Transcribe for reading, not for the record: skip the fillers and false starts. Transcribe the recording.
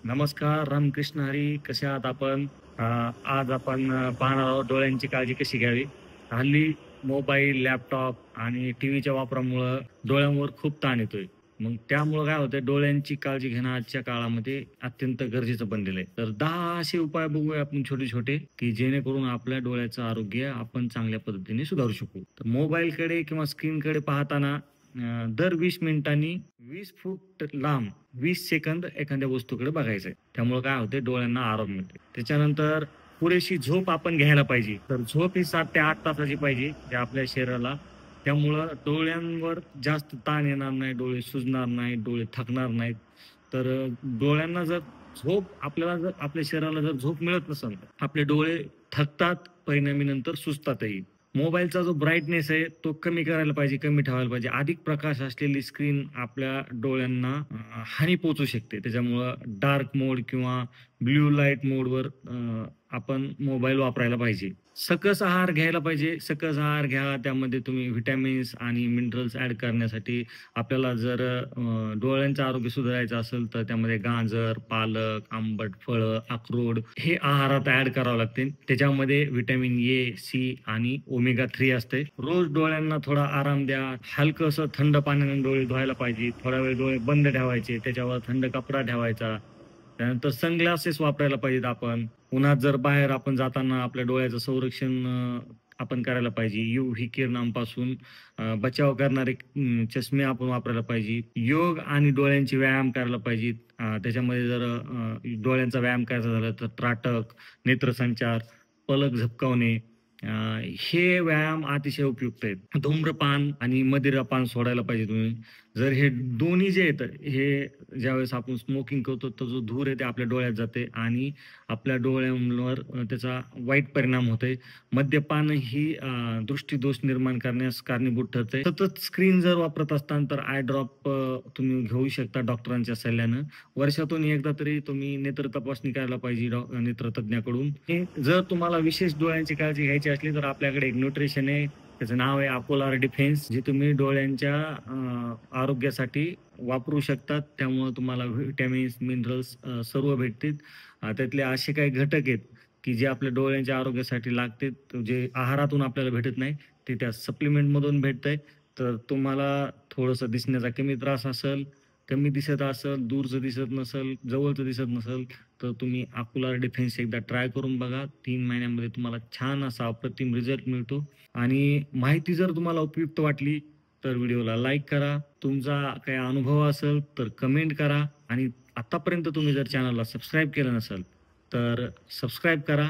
नमस्कार, रामकृष्ण हरी. कसे आहात आपण? आज आपण पाहणार आहोत डोळ्यांची काळजी कशी घ्यावी. हल्ली मोबाईल, लॅपटॉप आणि टीव्हीच्या वापरामुळं डोळ्यांवर खूप ताण येतोय. मग त्यामुळं काय होतंय, डोळ्यांची काळजी घेणं आजच्या काळामध्ये अत्यंत गरजेचं बनलेलं आहे. तर 10 असे उपाय बघूया आपण छोटे-छोटे, की जेणेकरून आपल्या डोळ्याचं आरोग्य आपण चांगल्या पद्धतीने सुधारू शकू. तर मोबाईलकडे किंवा स्क्रीनकडे पाहताना दर 20 मिनिटांनी 20 फूट लांब 20 सेकंद एखाद्या वस्तूकडे बघायचंय. त्यामुळे काय होते डोळ्यांना आराम मिळते. त्याच्यानंतर पुरेशी झोप आपण घ्यायला पाहिजे. तर झोप ही 7 ते 8 तासाची पाहिजे, जे आपल्या शरीराला त्यामुळं डोळ्यांवर जास्त ताण येणार नाही, डोळे सुजणार नाहीत, डोळे थकणार नाहीत. तर डोळ्यांना जर आपल्याला जर आपल्या शरीराला जर झोप मिळत नसेल, आपले डोळे थकतात, परिणामी नंतर सुजतातही. मोबाईलचा जो ब्राईटनेस आहे तो कमी करायला पाहिजे, कमी ठेवायला पाहिजे. अधिक प्रकाश असलेली स्क्रीन आपल्या डोळ्यांना हानी पोहोचू शकते. त्याच्यामुळं डार्क मोड किंवा ब्लू लाईट मोडवर आपण मोबाईल वापरायला पाहिजे. सकस आहार घ्यायला पाहिजे. सकस आहार घ्या. त्यामध्ये तुम्ही व्हिटॅमिन्स आणि मिनरल्स ॲड करण्यासाठी आपल्याला जर डोळ्यांचं आरोग्य सुधारायचं असेल, तर त्यामध्ये गाजर, पालक, आंबट फळं, अक्रोड हे आहारात ॲड करावं लागतील. त्याच्यामध्ये व्हिटॅमिन ए, सी आणि ओमेगा 3 असते. रोज डोळ्यांना थोडा आराम द्या. हलकंसं थंड पाण्याने डोळे धुवायला पाहिजे. थोडा वेळ डोळे बंद ठेवायचे. त्याच्यावर थंड कपडा ठेवायचा. त्यानंतर सनग्लासेस वापरायला पाहिजेत आपण. उन्हात जर बाहेर आपण जाताना आपल्या डोळ्याचं संरक्षण आपण करायला पाहिजे. UV किरणांपासून बचाव करणारे चष्मे आपण वापरायला पाहिजे. योग आणि डोळ्यांचे व्यायाम करायला पाहिजेत. त्याच्यामध्ये जर डोळ्यांचा व्यायाम करायचा झाला तर त्राटक, नेत्रसंचार, पलक झपकावणे हे व्यायाम अतिशय उपयुक्त आहेत. धूम्रपान आणि मदिरापान सोडायला पाहिजे तुम्ही. जर हे दोन्ही जे आहेत, हे ज्यावेळेस आपण स्मोकिंग करतो, तो जो धूर आहे ते आपल्या डोळ्यात जाते आणि आपल्या डोळ्यांवर त्याचा वाईट परिणाम होतोय. मद्यपान ही दृष्टीदोष निर्माण करण्यास कारणीभूत ठरते. सतत स्क्रीन जर वापरत असताल तर आय ड्रॉप तुम्ही घेऊ शकता डॉक्टरांच्या सल्ल्यानं. वर्षातून एकदा तरी तुम्ही नेत्र तपासणी करायला पाहिजे नेत्रतज्ञाकडून. हे जर तुम्हाला विशेष डोळ्यांची काळजी घ्यायची असली तर आपल्याकडे एक न्यूट्रिशन आहे. त्याचं नाव आहे अपोलार डिफेन्स, जे तुम्ही डोळ्यांच्या आरोग्यासाठी वापरू शकतात. त्यामुळे तुम्हाला व्हिटॅमिन्स, मिनरल्स सर्व भेटतील. त्यातले असे काही घटक आहेत, की जे आपल्या डोळ्यांच्या आरोग्यासाठी लागतात, जे आहारातून आपल्याला भेटत नाही, ते त्या सप्लिमेंटमधून भेटतंय. तर तुम्हाला थोडंसं दिसण्याचा कमी त्रास असेल, कमी दिसत असेल, दूरचं दिसत नसेल, जवळचं दिसत नसेल, तर तुम्ही अपोलार डिफेन्स एकदा ट्राय करून बघा. 3 महिन्यांमध्ये तुम्हाला छान असा अप्रतिम रिझल्ट मिळतो. आणि माहिती जर तुम्हाला उपयुक्त वाटली तर व्हिडिओला लाईक करा. तुमचा काही अनुभव असेल तर कमेंट करा आणि आतापर्यंत तुम्ही जर चॅनलला सबस्क्राईब केलं नसेल तर सबस्क्राईब करा